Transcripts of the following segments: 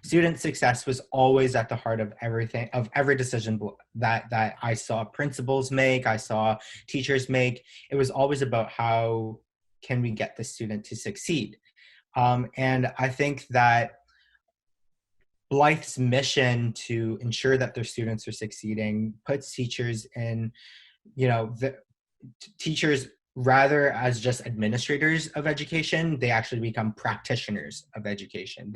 student success was always at the heart of everything, of every decision that I saw principals make, I saw teachers make. It was always about how can we get the student to succeed. And I think that Blyth's mission to ensure that their students are succeeding puts teachers in, the teachers, rather as just administrators of education, they actually become practitioners of education.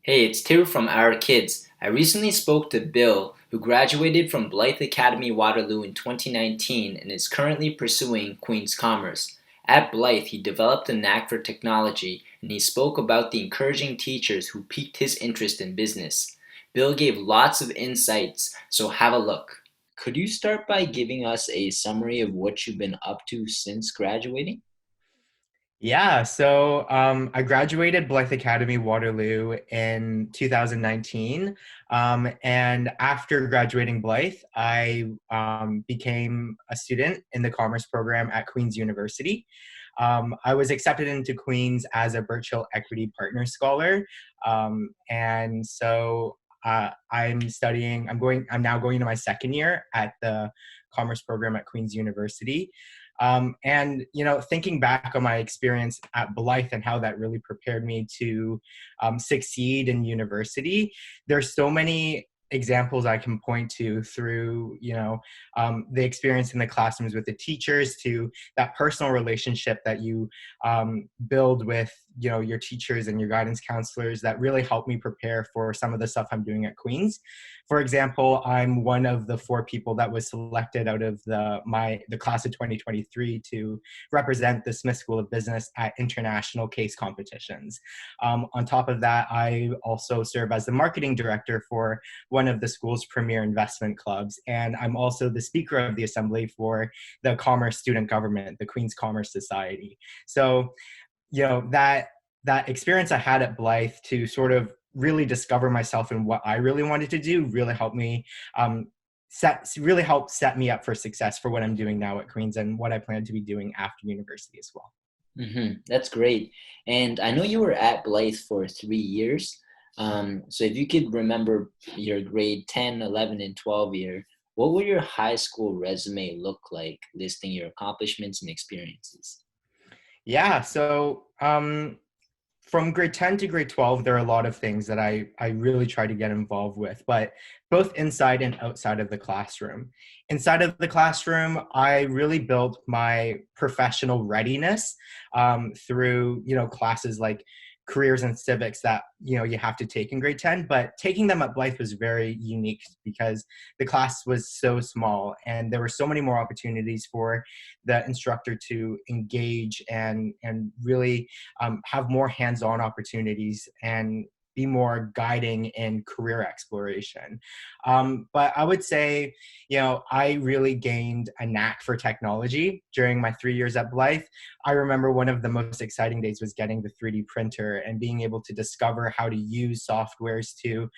Hey, it's Tiru from Our Kids. I recently spoke to Bill, who graduated from Blyth Academy Waterloo in 2019 and is currently pursuing Queen's Commerce. At Blyth, he developed a knack for technology, and he spoke about the encouraging teachers who piqued his interest in business. Bill gave lots of insights, so have a look. Could you start by giving us a summary of what you've been up to since graduating? Yeah, so I graduated Blyth Academy Waterloo in 2019. And after graduating Blyth, I became a student in the commerce program at Queen's University. I was accepted into Queen's as a Birchill Equity Partner Scholar. And so I'm now going to my second year at the commerce program at Queen's University. And, thinking back on my experience at Blyth and how that really prepared me to succeed in university, there's so many examples I can point to through, the experience in the classrooms with the teachers, to that personal relationship that you build with, your teachers and your guidance counselors, that really helped me prepare for some of the stuff I'm doing at Queen's. For example, I'm one of the 4 people that was selected out of the class of 2023 to represent the Smith School of Business at international case competitions. On top of that, I also serve as the marketing director for one of the school's premier investment clubs, and I'm also the speaker of the assembly for the Commerce Student Government, the Queen's Commerce Society. So, that experience I had at Blyth to sort of really discover myself and what I really wanted to do really helped me set me up for success for what I'm doing now at Queen's and what I plan to be doing after university as well. That's great. And I know you were at Blyth for 3 years. So if you could remember your grade 10, 11, and 12 year, what would your high school resume look like, listing your accomplishments and experiences? Yeah, so from grade 10 to grade 12, there are a lot of things that I really try to get involved with, but both inside and outside of the classroom. Inside of the classroom, I really built my professional readiness through, classes like careers and civics that, you have to take in grade 10, but taking them at Blyth was very unique because the class was so small and there were so many more opportunities for the instructor to engage and really have more hands-on opportunities and be more guiding in career exploration. But I would say, I really gained a knack for technology during my 3 years at Blyth. I remember one of the most exciting days was getting the 3D printer and being able to discover how to use softwares to,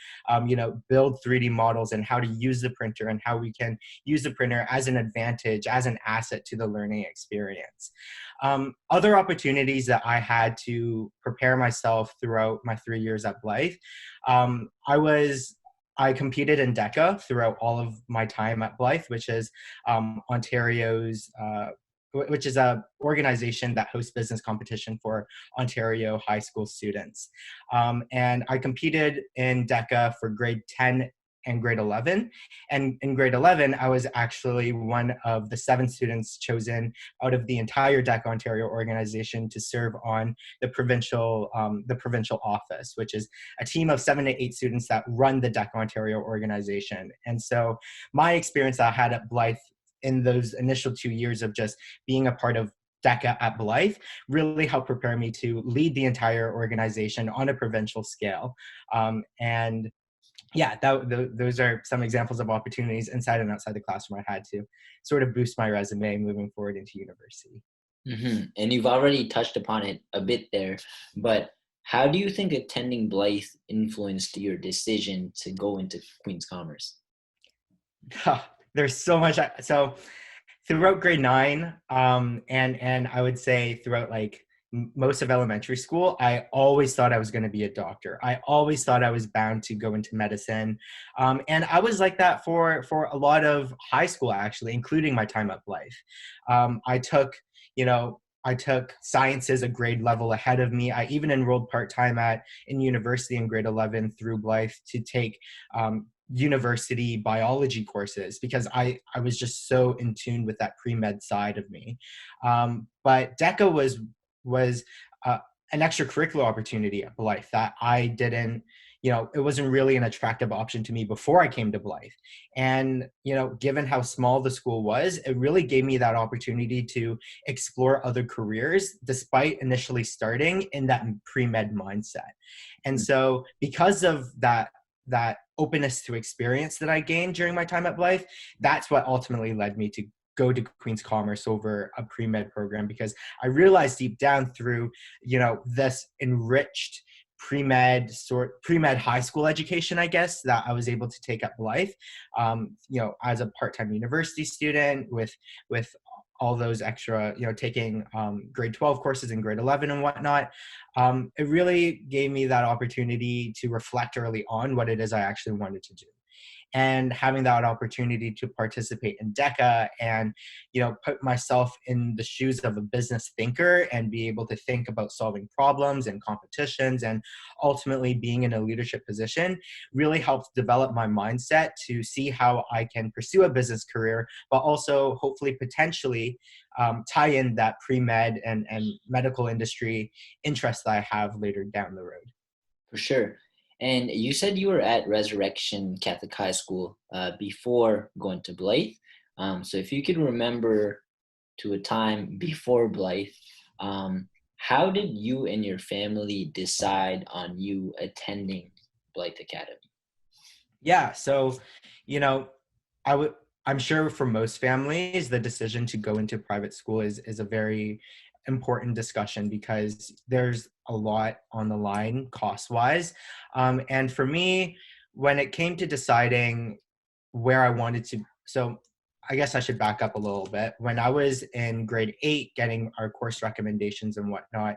build 3D models and how to use the printer and how we can use the printer as an advantage, as an asset to the learning experience. Other opportunities that I had to prepare myself throughout my 3 years at Blyth, I competed in DECA throughout all of my time at Blyth, which is which is a organization that hosts business competition for Ontario high school students. And I competed in DECA for grade 10 and grade 11. And in grade 11, I was actually one of the 7 students chosen out of the entire DECA Ontario organization to serve on the provincial office, which is a team of 7 to 8 students that run the DECA Ontario organization. And so my experience that I had at Blyth in those initial 2 years of just being a part of DECA at Blyth really helped prepare me to lead the entire organization on a provincial scale. And yeah, those are some examples of opportunities inside and outside the classroom I had to sort of boost my resume moving forward into university. And you've already touched upon it a bit there, but how do you think attending Blyth influenced your decision to go into Queen's Commerce? There's so much. So throughout grade 9, and I would say throughout like most of elementary school, I always thought I was going to be a doctor. I always thought I was bound to go into medicine, and I was like that for a lot of high school, actually, including my time at Blyth. I took, I took sciences a grade level ahead of me. I even enrolled part-time in university in grade 11 through Blyth to take university biology courses because I was just so in tune with that pre-med side of me. But DECA was an extracurricular opportunity at Blyth that I didn't, it wasn't really an attractive option to me before I came to Blyth. And, given how small the school was, it really gave me that opportunity to explore other careers despite initially starting in that pre-med mindset. And so because of that openness to experience that I gained during my time at Blyth, that's what ultimately led me to go to Queen's Commerce over a pre-med program, because I realized deep down through, this enriched pre-med high school education, I guess, that I was able to take at Blyth, as a part-time university student with all those extra, taking grade 12 courses in grade 11 and whatnot. It really gave me that opportunity to reflect early on what it is I actually wanted to do. And having that opportunity to participate in DECA and, put myself in the shoes of a business thinker and be able to think about solving problems and competitions and ultimately being in a leadership position really helped develop my mindset to see how I can pursue a business career, but also hopefully potentially tie in that pre-med and medical industry interest that I have later down the road. For sure. And you said you were at Resurrection Catholic High School before going to Blyth. So if you could remember to a time before Blyth, how did you and your family decide on you attending Blyth Academy? Yeah, so, you know, I'm sure for most families, the decision to go into private school is a very important discussion because there's a lot on the line cost-wise. And for me, when it came to deciding where I wanted to, so I guess I should back up a little bit. When I was in grade 8 getting our course recommendations and whatnot,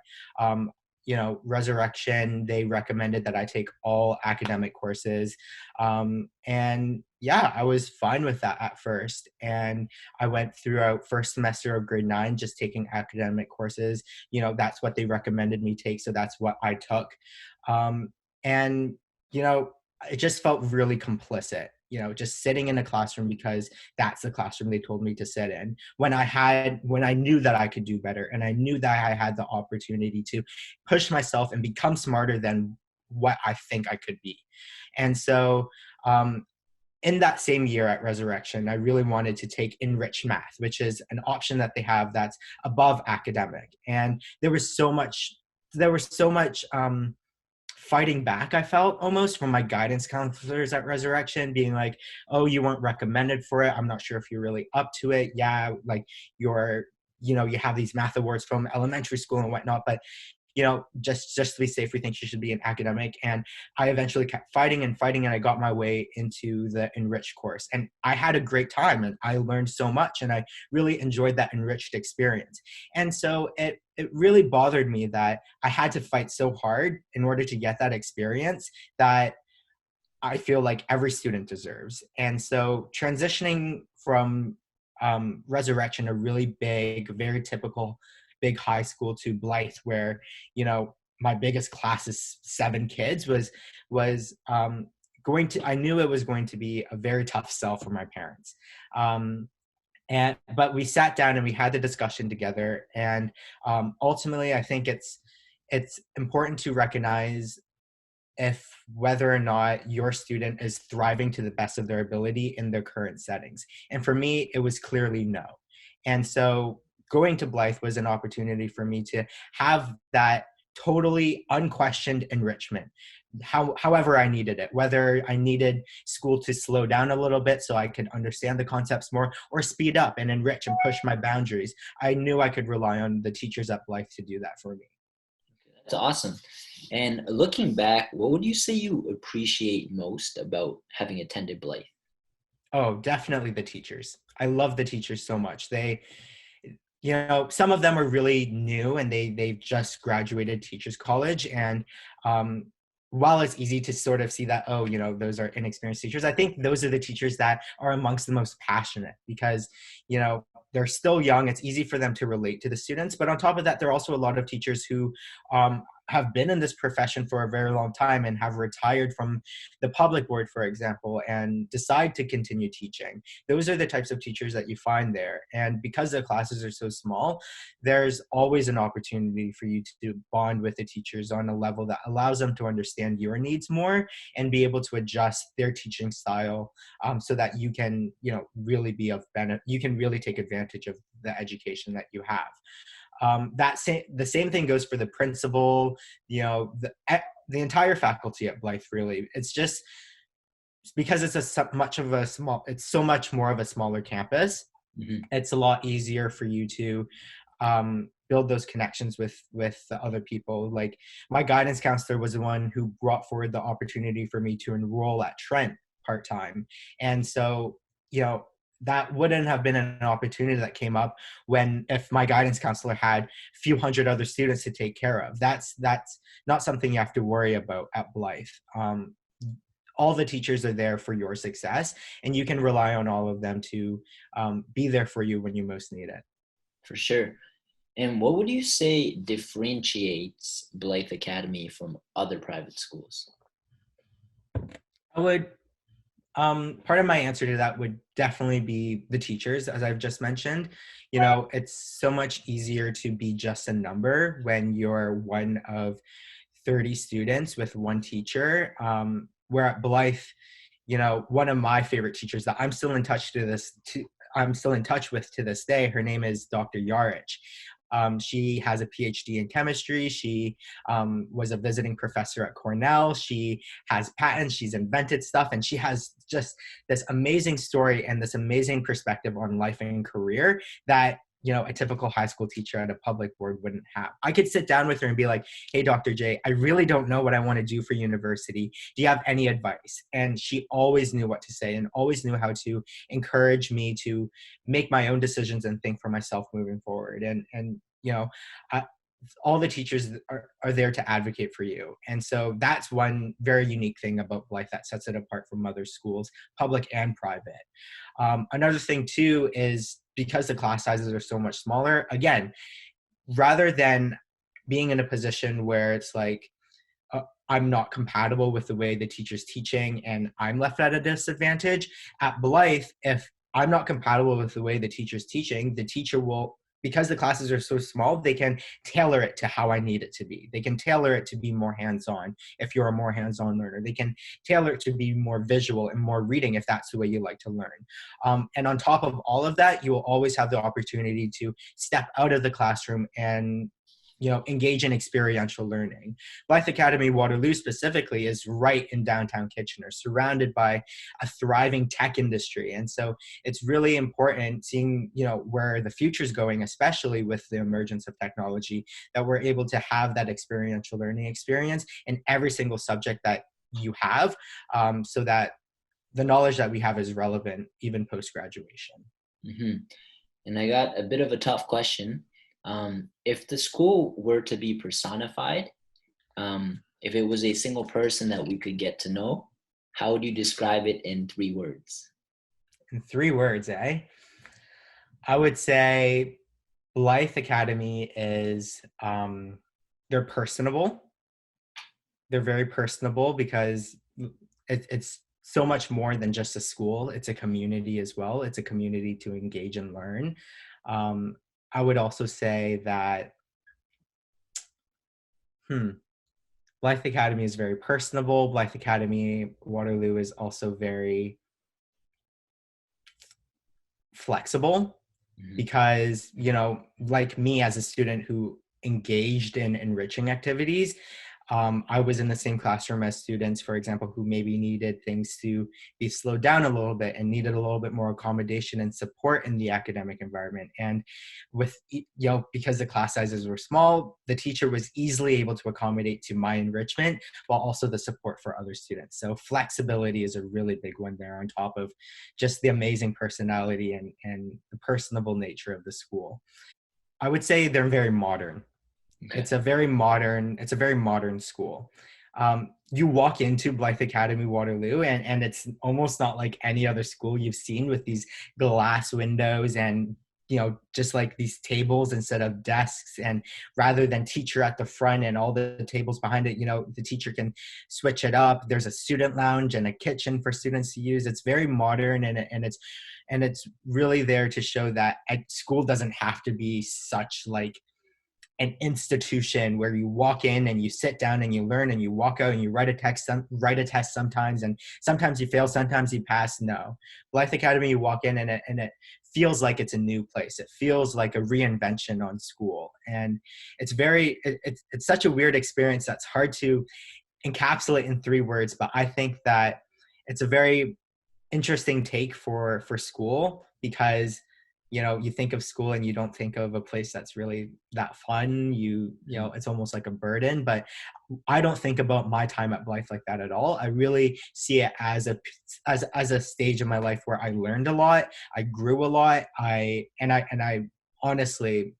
Resurrection, they recommended that I take all academic courses. And yeah, I was fine with that at first. And I went throughout first semester of grade 9, just taking academic courses. That's what they recommended me take. So that's what I took. And, it just felt really complicit, just sitting in a classroom because that's the classroom they told me to sit in, when I knew that I could do better and I knew that I had the opportunity to push myself and become smarter than what I think I could be. And so in that same year at Resurrection, I really wanted to take enriched math, which is an option that they have that's above academic. And there was so much fighting back, I felt, almost from my guidance counselors at Resurrection, being like, oh, you weren't recommended for it. I'm not sure if you're really up to it. Yeah, like you have these math awards from elementary school and whatnot, but just to be safe, we think you should be an academic. And I eventually kept fighting and fighting, and I got my way into the enriched course. And I had a great time, and I learned so much, and I really enjoyed that enriched experience. And so it really bothered me that I had to fight so hard in order to get that experience that I feel like every student deserves. And so transitioning from Resurrection, a really big, very typical big high school, to Blyth, where my biggest class is 7 kids, was I knew it was going to be a very tough sell for my parents. But we sat down and we had the discussion together, and ultimately I think it's important to recognize if whether or not your student is thriving to the best of their ability in their current settings. And for me, it was clearly no. And so going to Blyth was an opportunity for me to have that totally unquestioned enrichment, however I needed it, whether I needed school to slow down a little bit so I could understand the concepts more, or speed up and enrich and push my boundaries. I knew I could rely on the teachers at Blyth to do that for me. That's awesome. And looking back, what would you say you appreciate most about having attended Blyth? Oh, definitely the teachers. I love the teachers so much. Some of them are really new and they've just graduated teachers college. And um, while it's easy to sort of see that, oh, those are inexperienced teachers, I think those are the teachers that are amongst the most passionate because, they're still young. It's easy for them to relate to the students. But on top of that, there are also a lot of teachers who have been in this profession for a very long time and have retired from the public board, for example, and decide to continue teaching. Those are the types of teachers that you find there. And because the classes are so small, there's always an opportunity for you to bond with the teachers on a level that allows them to understand your needs more and be able to adjust their teaching style, so that you can, really be of benefit. You can really take advantage of the education that you have. The same thing goes for the principal, the entire faculty at Blyth. Really, it's just because it's it's so much more of a smaller campus. Hmm. It's a lot easier for you to build those connections with the other people. Like my guidance counselor was the one who brought forward the opportunity for me to enroll at Trent part-time. And so, that wouldn't have been an opportunity that came up if my guidance counselor had a few hundred other students to take care of. That's not something you have to worry about at Blyth. All the teachers are there for your success, and you can rely on all of them to be there for you when you most need it. For sure. And what would you say differentiates Blythe Academy from other private schools? I would Part of my answer to that would definitely be the teachers, as I've just mentioned. It's so much easier to be just a number when you're one of 30 students with one teacher. Where at Blyth, one of my favorite teachers that I'm still in touch with to this day. Her name is Dr. Yarich. She has a PhD in chemistry. She was a visiting professor at Cornell. She has patents. She's invented stuff, and she has just this amazing story and this amazing perspective on life and career that a typical high school teacher at a public board wouldn't have. I could sit down with her and be like, hey, Dr. J, I really don't know what I want to do for university. Do you have any advice? And she always knew what to say and always knew how to encourage me to make my own decisions and think for myself moving forward. And I, all the teachers are there to advocate for you. And so that's one very unique thing about Blythe that sets it apart from other schools, public and private. Another thing too is because the class sizes are so much smaller, again, rather than being in a position where it's like, I'm not compatible with the way the teacher's teaching and I'm left at a disadvantage, at Blythe, if I'm not compatible with the way the teacher's teaching, the teacher will, because the classes are so small, they can tailor it to how I need it to be. They can tailor it to be more hands-on if you're a more hands-on learner. They can tailor it to be more visual and more reading if that's the way you like to learn. And on top of all of that, you will always have the opportunity to step out of the classroom and engage in experiential learning. Blyth Academy Waterloo specifically is right in downtown Kitchener, surrounded by a thriving tech industry. And so it's really important seeing, where the future is going, especially with the emergence of technology, that we're able to have that experiential learning experience in every single subject that you have, so that the knowledge that we have is relevant even post-graduation. Hmm. And I got a bit of a tough question. If the school were to be personified, if it was a single person that we could get to know, how would you describe it in 3 words? In 3 words, eh? I would say Blyth Academy is, they're personable. They're very personable because it's so much more than just a school. It's a community as well. It's a community to engage and learn. Um, I would also say that, Blyth Academy is very personable. Blyth Academy Waterloo is also very flexible Mhm. because, like me as a student who engaged in enriching activities, I was in the same classroom as students, for example, who maybe needed things to be slowed down a little bit and needed a little bit more accommodation and support in the academic environment. And because the class sizes were small, the teacher was easily able to accommodate to my enrichment while also the support for other students. So flexibility is a really big one there, on top of just the amazing personality and the personable nature of the school. I would say they're very modern. Okay. It's a very modern school. You walk into Blyth Academy Waterloo, and it's almost not like any other school you've seen, with these glass windows and just like these tables instead of desks, and rather than teacher at the front and all the tables behind it, the teacher can switch it up. There's a student lounge and a kitchen for students to use. It's very modern, and it's really there to show that school doesn't have to be such like an institution where you walk in and you sit down and you learn and you walk out and you write a test sometimes, and sometimes you fail, sometimes you pass. No, Blyth Academy, you walk in and it feels like it's a new place. It feels like a reinvention on school, and it's such a weird experience that's hard to encapsulate in 3 words. But I think that it's a very interesting take for school, because you think of school and you don't think of a place that's really that fun. It's almost like a burden. But I don't think about my time at Blyth like that at all. I really see it as a stage in my life where I learned a lot, I grew a lot, I honestly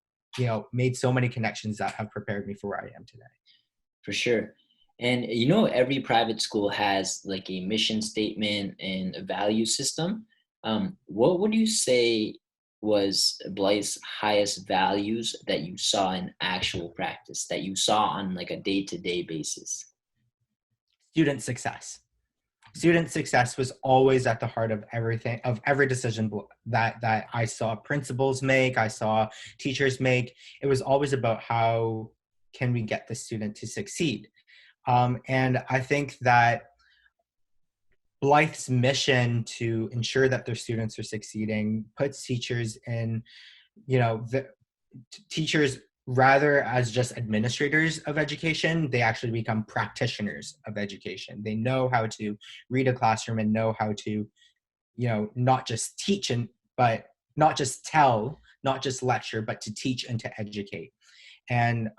made so many connections that have prepared me for where I am today. For sure. And every private school has like a mission statement and a value system. What would you say was Blythe's highest values that you saw in actual practice, that you saw on like a day-to-day basis? Student success was always at the heart of everything, of every decision that I saw principals make, I saw teachers make. It was always about how can we get the student to succeed. And I think that Blyth's mission to ensure that their students are succeeding puts teachers in, the teachers, rather as just administrators of education, they actually become practitioners of education. They know how to read a classroom and know how to, not just teach but not just tell, not just lecture, but to teach and to educate. And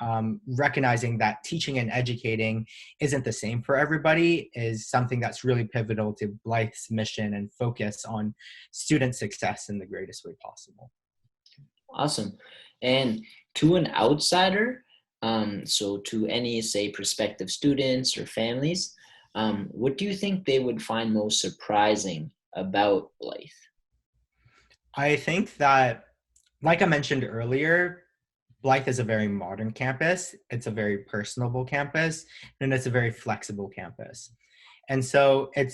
recognizing that teaching and educating isn't the same for everybody is something that's really pivotal to Blyth's mission and focus on student success in the greatest way possible. Awesome. And to an outsider, so to any, say, prospective students or families, what do you think they would find most surprising about Blyth? I think that, like I mentioned earlier, Blyth is a very modern campus. It's a very personable campus, and it's a very flexible campus. And so it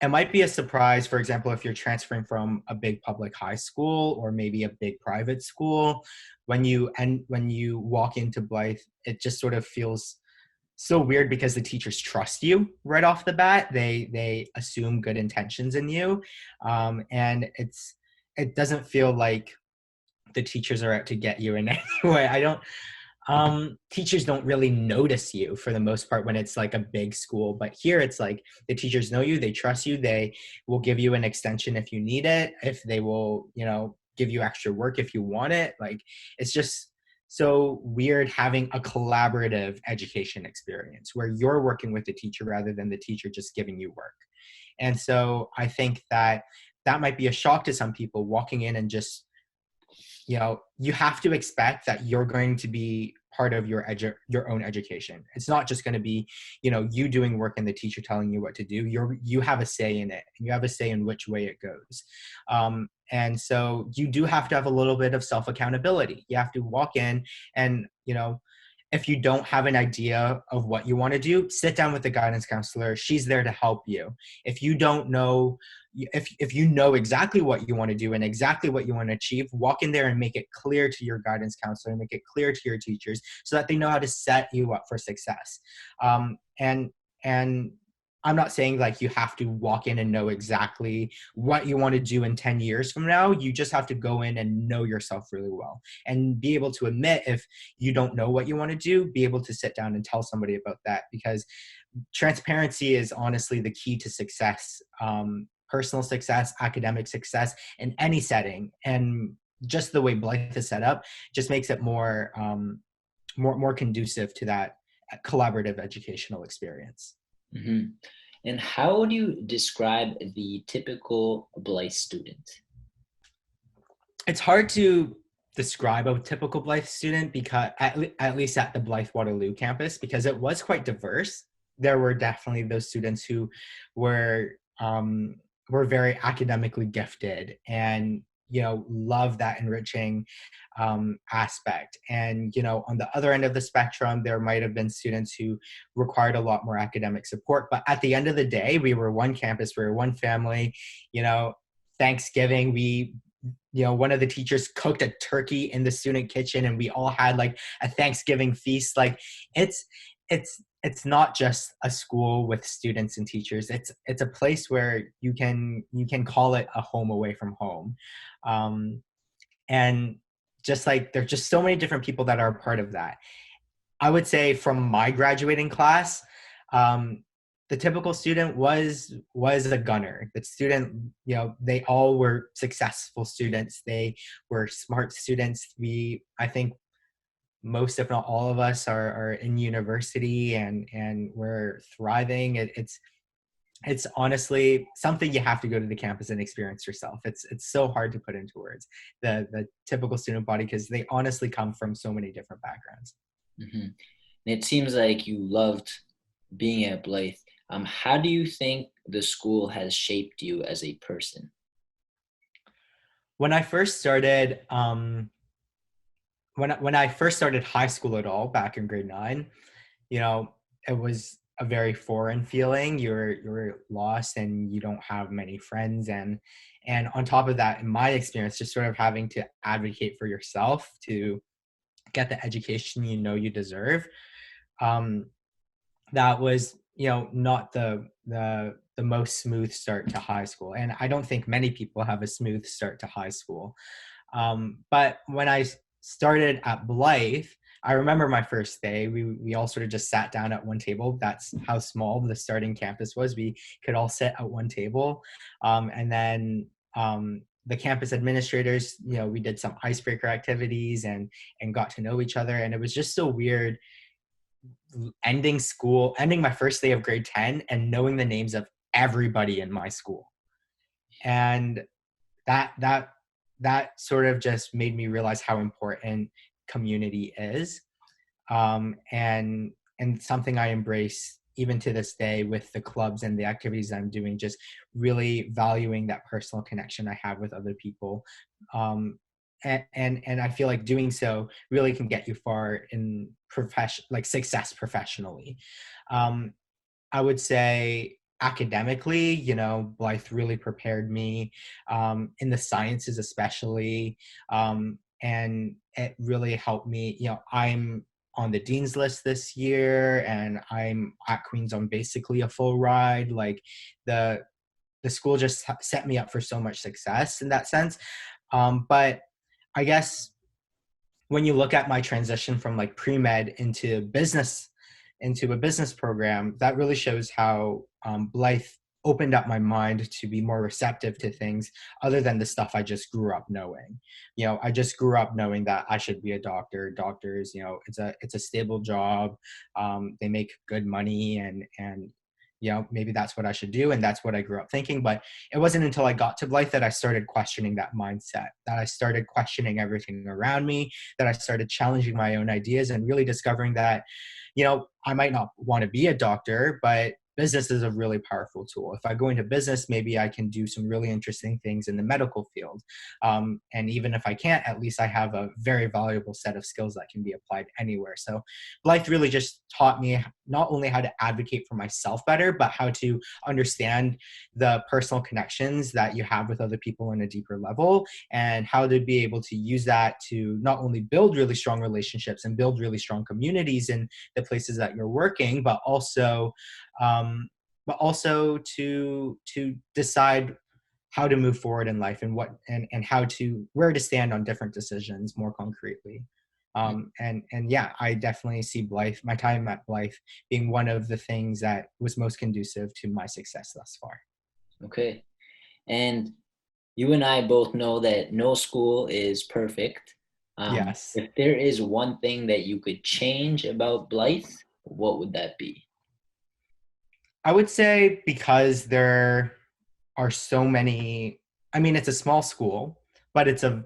might be a surprise, for example, if you're transferring from a big public high school or maybe a big private school, when you walk into Blyth, it just sort of feels so weird because the teachers trust you right off the bat. They assume good intentions in you, and it doesn't feel like the teachers are out to get you in any way. Teachers don't really notice you for the most part when it's like a big school, but here it's like the teachers know you, they trust you, they will give you an extension if you need it, if they will, give you extra work if you want it. Like, it's just so weird having a collaborative education experience where you're working with the teacher rather than the teacher just giving you work. And so I think that might be a shock to some people walking in and just, you have to expect that you're going to be part of your own education. It's not just going to be, you doing work and the teacher telling you what to do. You have a say in it. You have a say in which way it goes. And so you do have to have a little bit of self-accountability. You have to walk in and, if you don't have an idea of what you want to do, sit down with the guidance counselor. She's there to help you. If you don't know, if you know exactly what you want to do and exactly what you want to achieve, walk in there and make it clear to your guidance counselor, make it clear to your teachers so that they know how to set you up for success. And I'm not saying like you have to walk in and know exactly what you want to do in 10 years from now. You just have to go in and know yourself really well and be able to admit if you don't know what you want to do, be able to sit down and tell somebody about that, because transparency is honestly the key to success, personal success, academic success in any setting. And just the way Blythe is set up just makes it more conducive to that collaborative educational experience. Hmm. And how would you describe the typical Blythe student? It's hard to describe a typical Blythe student, because at least at the Blythe Waterloo campus, because it was quite diverse. There were definitely those students who were were very academically gifted and love that enriching aspect. And on the other end of the spectrum, there might have been students who required a lot more academic support. But at the end of the day, we were one campus, we were one family. Thanksgiving, one of the teachers cooked a turkey in the student kitchen, and we all had like a Thanksgiving feast. Like it's not just a school with students and teachers. It's a place where you can call it a home away from home. And just like there's just so many different people that are a part of that. I would say from my graduating class, the typical student was a gunner. The student, they all were successful students. They were smart students. I think most, if not all of us, are in university and we're thriving. It's honestly something you have to go to the campus and experience yourself. It's so hard to put into words, the typical student body, because they honestly come from so many different backgrounds. Mm-hmm. And it seems like you loved being at Blythe. How do you think the school has shaped you as a person? When I first started, when I first started high school at all, back in grade 9, it was a very foreign feeling. You're lost and you don't have many friends, and on top of that, in my experience, just sort of having to advocate for yourself to get the education you deserve. That was not the most smooth start to high school, and I don't think many people have a smooth start to high school. But when I started at Blythe, I remember my first day. We all sort of just sat down at one table. That's how small the starting campus was. We could all sit at one table, and then the campus administrators, we did some icebreaker activities and got to know each other. And it was just so weird ending my first day of grade 10 and knowing the names of everybody in my school. And that sort of just made me realize how important community is, and something I embrace even to this day with the clubs and the activities I'm doing, just really valuing that personal connection I have with other people. And I feel like doing so really can get you far in success professionally. I would say academically, Blythe really prepared me, in the sciences especially, and it really helped me. I'm on the dean's list this year, and I'm at Queen's on basically a full ride. Like the school just set me up for so much success in that sense. But I guess when you look at my transition from like pre-med into a business program, that really shows how Blythe opened up my mind to be more receptive to things other than the stuff I just grew up knowing. I just grew up knowing that I should be a doctor. Doctors, it's a stable job. They make good money, and maybe that's what I should do. And that's what I grew up thinking. But it wasn't until I got to Blythe that I started questioning that mindset, that I started questioning everything around me, that I started challenging my own ideas and really discovering that, I might not want to be a doctor, but business is a really powerful tool. If I go into business, maybe I can do some really interesting things in the medical field. And even if I can't, at least I have a very valuable set of skills that can be applied anywhere. So Blythe really just taught me not only how to advocate for myself better, but how to understand the personal connections that you have with other people on a deeper level, and how to be able to use that to not only build really strong relationships and build really strong communities in the places that you're working, but also but also to decide how to move forward in life and and how to where to stand on different decisions more concretely. And yeah, I definitely see Blyth, my time at Blyth, being one of the things that was most conducive to my success thus far. Okay. And you and I both know that no school is perfect. Yes. If there is one thing that you could change about Blythe, what would that be? I would say because there are so many, I mean, it's a small school, but it's a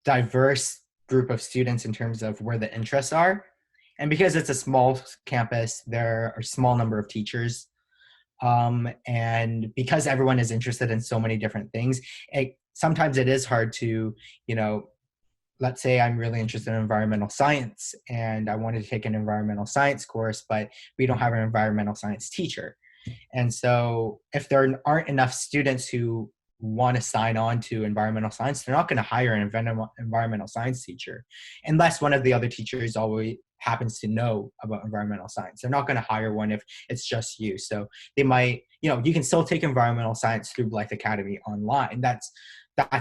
diverse group of students in terms of where the interests are. And because it's a small campus, there are a small number of teachers. And because everyone is interested in so many different things, sometimes it is hard to, you know, let's say I'm really interested in environmental science and I wanted to take an environmental science course, but we don't have an environmental science teacher. And so if there aren't enough students who want to sign on to environmental science, they're not going to hire an environmental science teacher unless one of the other teachers always happens to know about environmental science. They're not going to hire one if it's just you. So they might, you can still take environmental science through Blyth Academy online. That's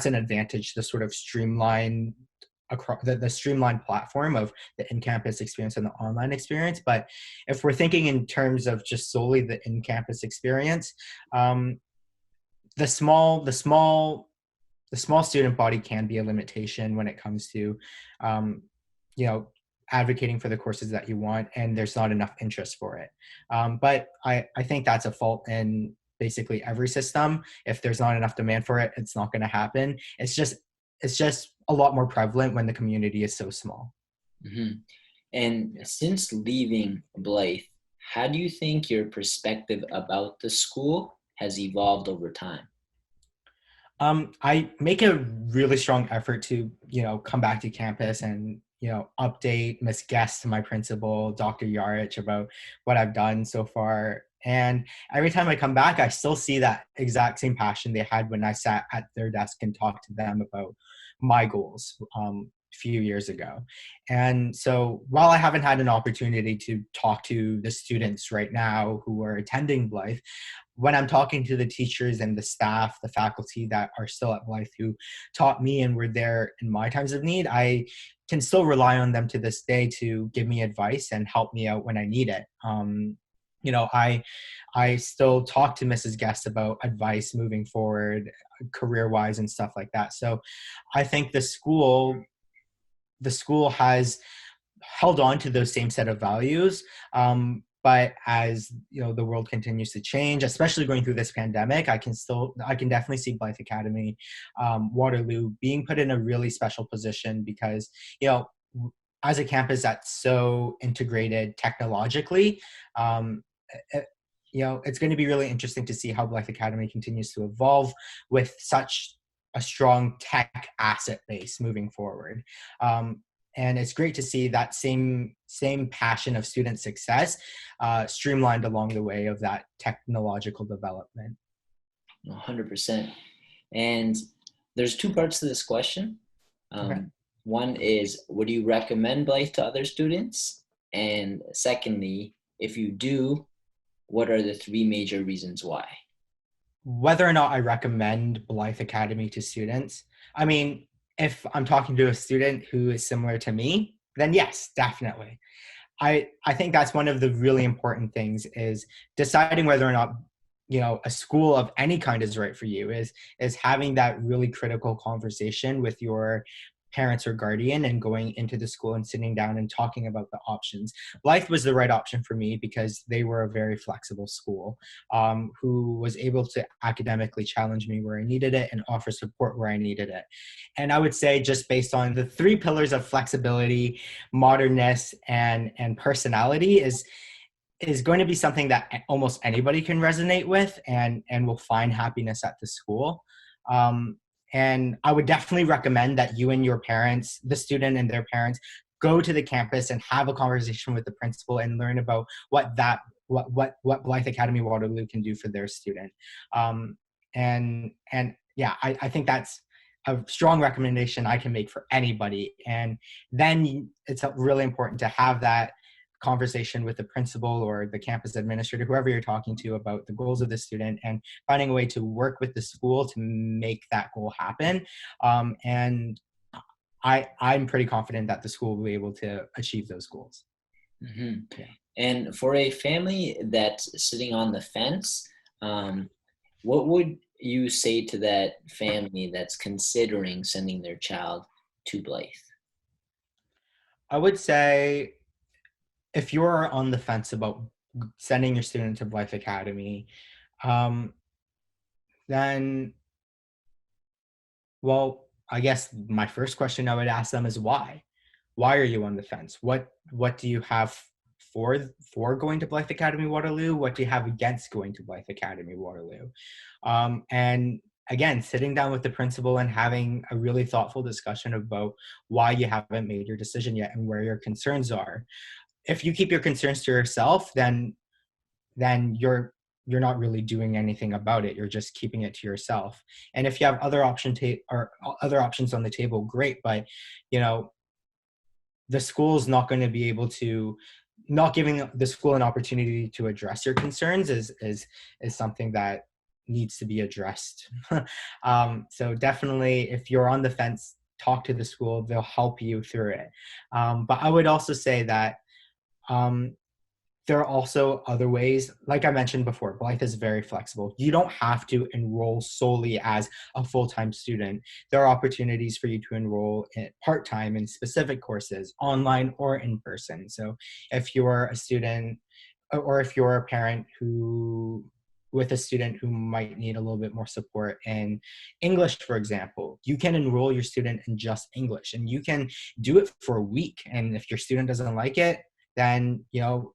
an advantage, the sort of streamline across the streamlined platform of the in-campus experience and the online experience. But if we're thinking in terms of just solely the in-campus experience, um, the small the small the small student body can be a limitation when it comes to um, you know advocating for the courses that you want, and there's not enough interest for it. But I think that's a fault in basically every system. If there's not enough demand for it, it's not going to happen. It's just a lot more prevalent when the community is so small. Hmm. And Yeah. since leaving Blythe, how do you think your perspective about the school has evolved over time? I make a really strong effort to, come back to campus and, update Miss Guest, my principal, Dr. Yarich, about what I've done so far. And every time I come back, I still see that exact same passion they had when I sat at their desk and talked to them about my goals a few years ago. And so while I haven't had an opportunity to talk to the students right now who are attending Blythe, when I'm talking to the teachers and the staff, the faculty that are still at Blythe who taught me and were there in my times of need, I can still rely on them to this day to give me advice and help me out when I need it. I still talk to Mrs. Guest about advice moving forward, career wise and stuff like that. So I think the school has held on to those same set of values. But as the world continues to change, especially going through this pandemic, I can definitely see Blyth Academy, Waterloo being put in a really special position because, you know, as a campus that's so integrated technologically, um, it, it's going to be really interesting to see how Blyth Academy continues to evolve with such a strong tech asset base moving forward. Um, and it's great to see that same passion of student success streamlined along the way of that technological development. 100%. And there's two parts to this question. Okay. One is, would you recommend Blythe to other students? And secondly, if you do, what are the three major reasons why? Whether or not I recommend Blyth Academy to students, I mean, if I'm talking to a student who is similar to me, then yes, definitely. I think that's one of the really important things is deciding whether or not a school of any kind is right for you is having that really critical conversation with your parents or guardian and going into the school and sitting down and talking about the options. Blythe was the right option for me because they were a very flexible school, who was able to academically challenge me where I needed it and offer support where I needed it. And I would say, just based on the three pillars of flexibility, modernness, and personality, is going to be something that almost anybody can resonate with and will find happiness at the school. Um, and I would definitely recommend that you and your parents, the student and their parents, go to the campus and have a conversation with the principal and learn about what Blythe Academy Waterloo can do for their student. And yeah, I think that's a strong recommendation I can make for anybody. And then it's really important to have that conversation with the principal or the campus administrator, whoever you're talking to, about the goals of the student, and finding a way to work with the school to make that goal happen. And I'm pretty confident that the school will be able to achieve those goals. Mm-hmm. Yeah. And for a family that's sitting on the fence, what would you say to that family that's considering sending their child to Blythe? I would say, if you're on the fence about sending your student to Blyth Academy, then, well, I guess my first question I would ask them is why? Why are you on the fence? What do you have for going to Blyth Academy Waterloo? What do you have against going to Blyth Academy Waterloo? And again, sitting down with the principal and having a really thoughtful discussion about why you haven't made your decision yet and where your concerns are. If you keep your concerns to yourself, then you're not really doing anything about it. You're just keeping it to yourself. And if you have other other options on the table, great. But the school's not going to be able to, not giving the school an opportunity to address your concerns is something that needs to be addressed. So definitely, if you're on the fence, talk to the school. They'll help you through it. But I would also say that there are also other ways. Like I mentioned before, Blythe is very flexible. You don't have to enroll solely as a full-time student. There are opportunities for you to enroll part-time in specific courses, online or in person. So if you're a student, or if you're a parent with a student who might need a little bit more support in English, for example, you can enroll your student in just English, and you can do it for a week. And if your student doesn't like it, then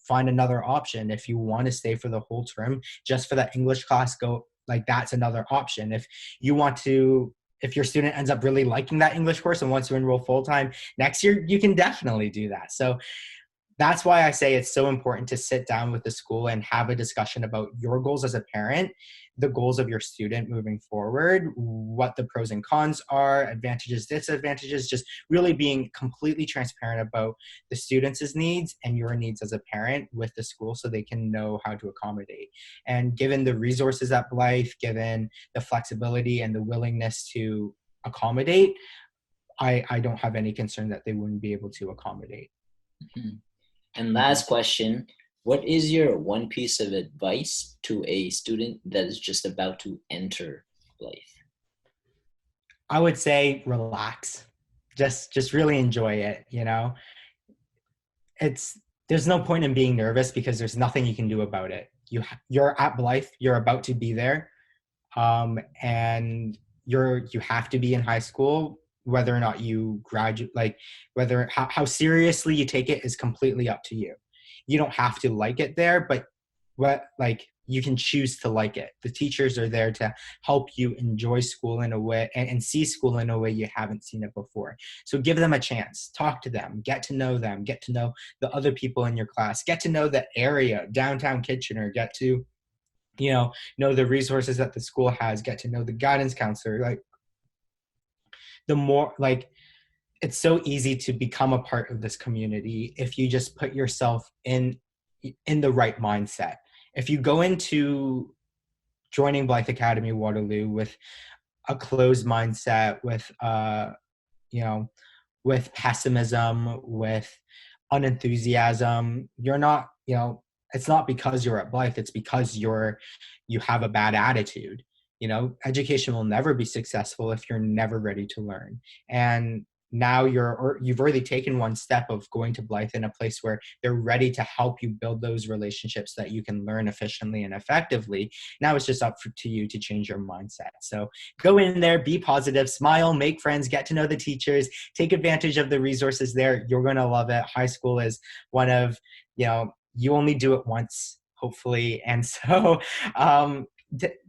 find another option. If you want to stay for the whole term just for that English class, go, like, that's another option. If your student ends up really liking that English course and wants to enroll full-time next year, you can definitely do that. So that's why I say it's so important to sit down with the school and have a discussion about your goals as a parent, the goals of your student moving forward, what the pros and cons are, advantages, disadvantages, just really being completely transparent about the students' needs and your needs as a parent with the school, so they can know how to accommodate. And given the resources at Blythe, given the flexibility and the willingness to accommodate, I don't have any concern that they wouldn't be able to accommodate. Mm-hmm. And last question, what is your one piece of advice to a student that is just about to enter Blythe? I would say relax. Just really enjoy it, There's no point in being nervous because there's nothing you can do about it. You're at Blythe, you're about to be there. And you have to be in high school. Whether or not you graduate, how seriously you take it is completely up to you. You don't have to like it there, but you can choose to like it. The teachers are there to help you enjoy school in a way and see school in a way you haven't seen it before. So give them a chance, talk to them, get to know the other people in your class, get to know the area, downtown Kitchener, get to know the resources that the school has, get to know the guidance counselor. It's so easy to become a part of this community if you just put yourself in the right mindset. If you go into joining Blythe Academy Waterloo with a closed mindset, with pessimism, with unenthusiasm, you're not, it's not because you're at Blythe, it's because you have a bad attitude. Education will never be successful if you're never ready to learn. And now you've already taken one step of going to Blythe in a place where they're ready to help you build those relationships that you can learn efficiently and effectively. Now it's just up to you to change your mindset. So go in there, be positive, smile, make friends, get to know the teachers, take advantage of the resources there. You're going to love it. High school is one of, you only do it once, hopefully. And so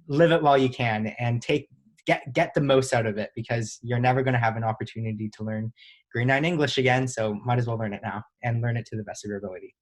live it while you can and get the most out of it, because you're never going to have an opportunity to learn grade 9 English again. So might as well learn it now and learn it to the best of your ability.